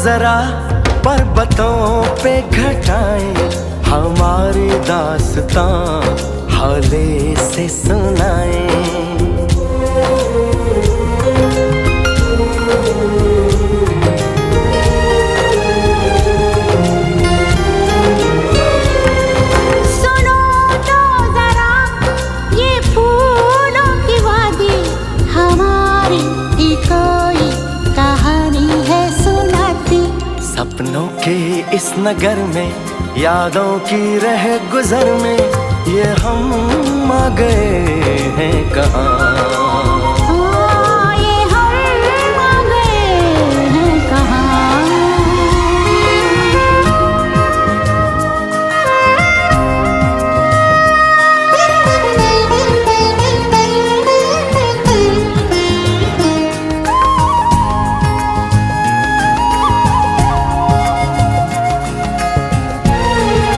जरा पर्वतों पे घटाएं, हमारी दास्तां हौले से सुनाएं। सुनो तो जरा ये फूलों की वादी, हमारी भी कोई कहानी है सुनाती। सपनों के इस नगर में, यादों की रह गुजर में, ये हम आ गए हैं कहाँ।